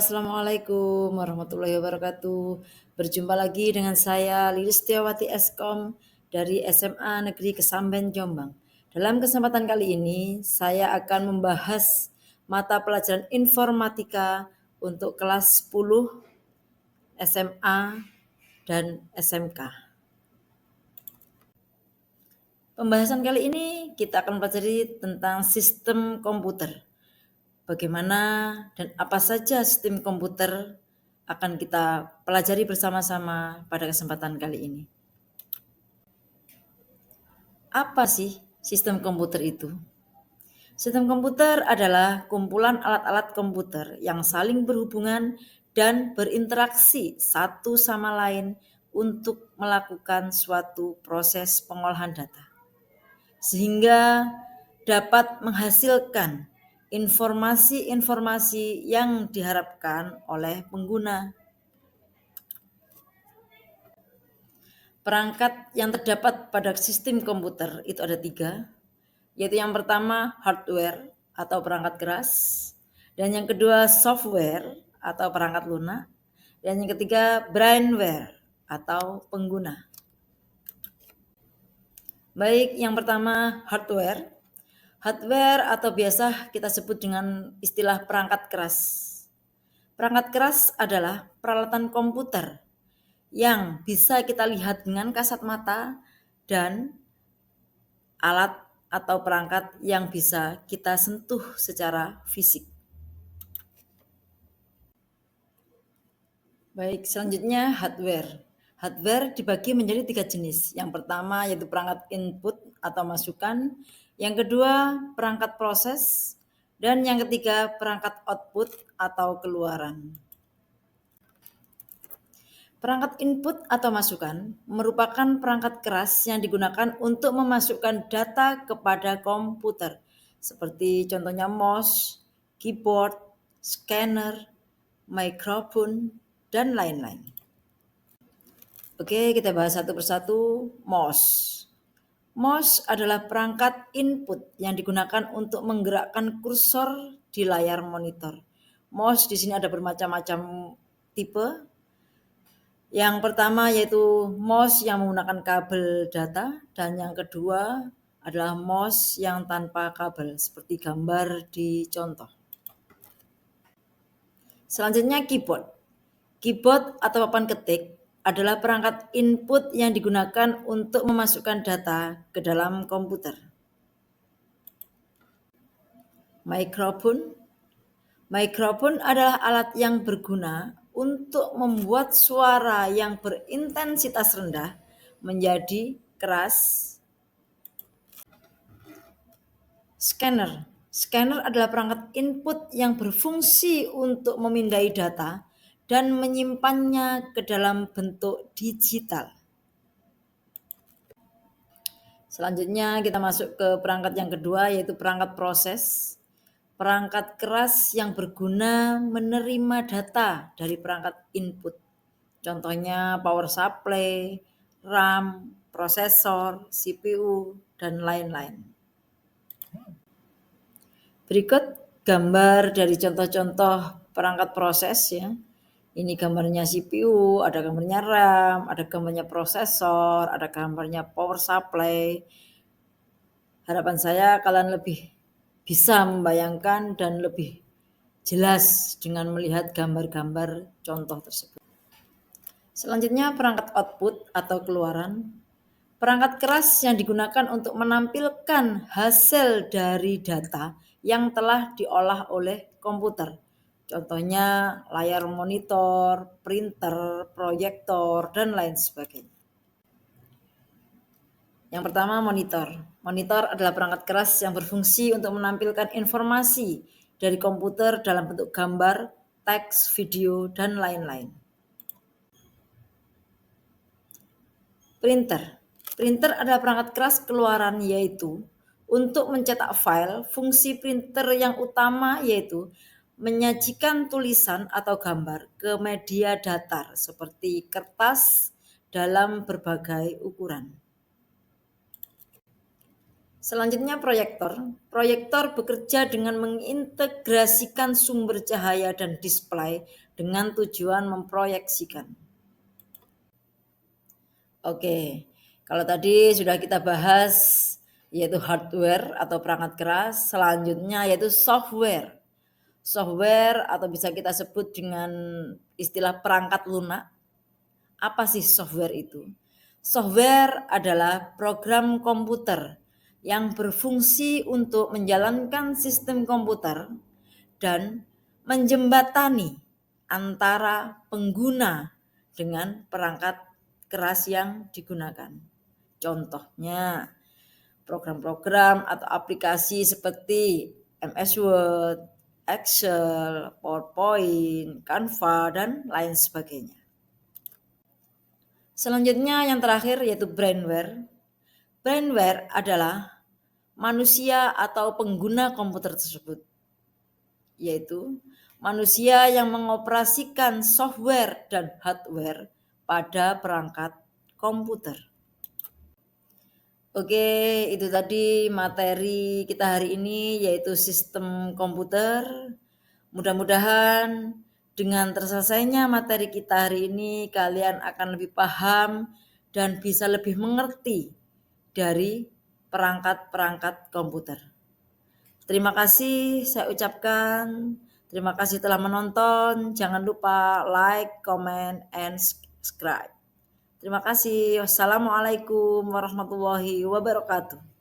Assalamualaikum warahmatullahi wabarakatuh. Berjumpa lagi dengan saya Lilis Setiawati Eskom dari SMA Negeri Kesamben Jombang. Dalam kesempatan kali ini saya akan membahas mata pelajaran informatika untuk kelas 10 SMA dan SMK. Pembahasan kali ini kita akan pelajari tentang sistem komputer. Bagaimana dan apa saja sistem komputer akan kita pelajari bersama-sama pada kesempatan kali ini. Apa sih sistem komputer itu? Sistem komputer adalah kumpulan alat-alat komputer yang saling berhubungan dan berinteraksi satu sama lain untuk melakukan suatu proses pengolahan data, sehingga dapat menghasilkan informasi-informasi yang diharapkan oleh pengguna. Perangkat yang terdapat pada sistem komputer itu ada 3, yaitu yang pertama hardware atau perangkat keras, dan yang kedua software atau perangkat lunak, dan yang ketiga brainware atau pengguna. Baik, yang pertama hardware. Hardware atau biasa kita sebut dengan istilah perangkat keras. Perangkat keras adalah peralatan komputer yang bisa kita lihat dengan kasat mata dan alat atau perangkat yang bisa kita sentuh secara fisik. Baik, selanjutnya hardware. Hardware dibagi menjadi 3 jenis. Yang pertama yaitu perangkat input atau masukan, yang kedua perangkat proses, dan yang ketiga perangkat output atau keluaran. Perangkat input atau masukan merupakan perangkat keras yang digunakan untuk memasukkan data kepada komputer, seperti contohnya mouse, keyboard, scanner, mikrofon, dan lain-lain. Oke, kita bahas satu persatu. Mouse. Mouse adalah perangkat input yang digunakan untuk menggerakkan kursor di layar monitor. Mouse di sini ada bermacam-macam tipe. Yang pertama yaitu mouse yang menggunakan kabel data, dan yang kedua adalah mouse yang tanpa kabel seperti gambar di contoh. Selanjutnya keyboard. Keyboard atau papan ketik adalah perangkat input yang digunakan untuk memasukkan data ke dalam komputer. Mikrofon. Mikrofon adalah alat yang berguna untuk membuat suara yang berintensitas rendah menjadi keras. Scanner. Scanner adalah perangkat input yang berfungsi untuk memindai data dan menyimpannya ke dalam bentuk digital. Selanjutnya kita masuk ke perangkat yang kedua, yaitu perangkat proses. Perangkat keras yang berguna menerima data dari perangkat input. Contohnya power supply, RAM, prosesor, CPU, dan lain-lain. Berikut gambar dari contoh-contoh perangkat proses ya. Ini gambarnya CPU, ada gambarnya RAM, ada gambarnya prosesor, ada gambarnya power supply. Harapan saya kalian lebih bisa membayangkan dan lebih jelas dengan melihat gambar-gambar contoh tersebut. Selanjutnya perangkat output atau keluaran. Perangkat keras yang digunakan untuk menampilkan hasil dari data yang telah diolah oleh komputer. Contohnya layar monitor, printer, proyektor, dan lain sebagainya. Yang pertama monitor. Monitor adalah perangkat keras yang berfungsi untuk menampilkan informasi dari komputer dalam bentuk gambar, teks, video, dan lain-lain. Printer. Printer adalah perangkat keras keluaran yaitu untuk mencetak file. Fungsi printer yang utama yaitu menyajikan tulisan atau gambar ke media datar seperti kertas dalam berbagai ukuran. Selanjutnya proyektor. Proyektor bekerja dengan mengintegrasikan sumber cahaya dan display dengan tujuan memproyeksikan. Oke, kalau tadi sudah kita bahas yaitu hardware atau perangkat keras, selanjutnya yaitu software. Software atau bisa kita sebut dengan istilah perangkat lunak. Apa sih software itu? Software adalah program komputer yang berfungsi untuk menjalankan sistem komputer dan menjembatani antara pengguna dengan perangkat keras yang digunakan. Contohnya, program-program atau aplikasi seperti MS Word, Excel, PowerPoint, Canva, dan lain sebagainya. Selanjutnya yang terakhir yaitu brainware. Brainware adalah manusia atau pengguna komputer tersebut, yaitu manusia yang mengoperasikan software dan hardware pada perangkat komputer. Oke, itu tadi materi kita hari ini yaitu sistem komputer. Mudah-mudahan dengan terselesainya materi kita hari ini kalian akan lebih paham dan bisa lebih mengerti dari perangkat-perangkat komputer. Terima kasih saya ucapkan. Terima kasih telah menonton. Jangan lupa like, comment, and subscribe. Terima kasih. Wassalamualaikum warahmatullahi wabarakatuh.